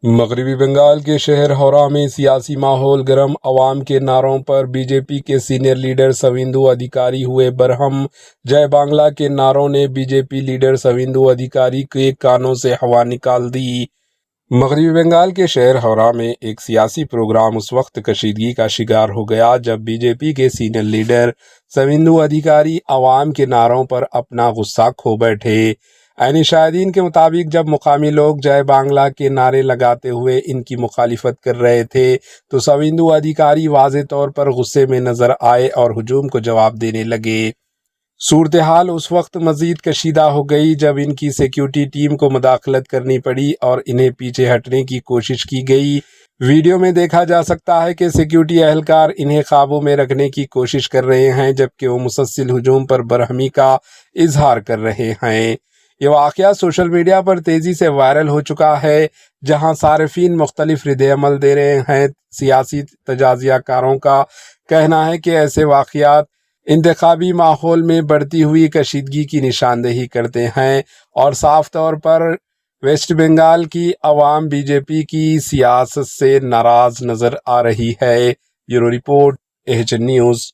मगरबी बंगाल के शहर हौरा में सियासी माहौल गर्म। अवाम के नारों पर बीजेपी के सीनियर लीडर शवेंदु अधिकारी हुए बरहम। जय बांग्ला के नारों ने बीजेपी लीडर शवेंदु अधिकारी के कानों से हवा निकाल दी। मगरबी बंगाल के शहर हौरा में एक सियासी प्रोग्राम उस वक्त कशीदगी का शिकार हो गया जब बीजेपी के सीनियर लीडर शवेंदु अधिकारी अवाम के नारों पर अपना गुस्सा खो बैठे। ऐनी शाहिदीन के मुताबिक जब मुकामी लोग जय बांग्ला के नारे लगाते हुए इनकी मुखालिफत कर रहे थे तो शवेंदु अधिकारी वाज़े तौर पर गुस्से में नजर आए और हुजूम को जवाब देने लगे। सूरत हाल उस वक्त मजीद कशीदा हो गई जब इनकी सिक्योरिटी टीम को मुदाखलत करनी पड़ी और इन्हें पीछे हटने की कोशिश की गई। वीडियो में देखा जा सकता है कि सिक्योरिटी अहलकार इन्हें काबू में रखने की कोशिश कर रहे हैं जबकि वो मुसलसल हुजूम पर बरहमी का इजहार कर रहे हैं। ये वाक़या सोशल मीडिया पर तेज़ी से वायरल हो चुका है जहां सारिफीन मुख्तलिफ रद्द-ए-अमल दे रहे हैं। सियासी तजाज़ियाकारों का कहना है कि ऐसे वाक़यात इंतखाबी माहौल में बढ़ती हुई कशीदगी की निशानदेही करते हैं और साफ तौर पर वेस्ट बंगाल की अवाम बीजेपी की सियासत से नाराज़ नज़र आ रही है। Bureau report, AHN news.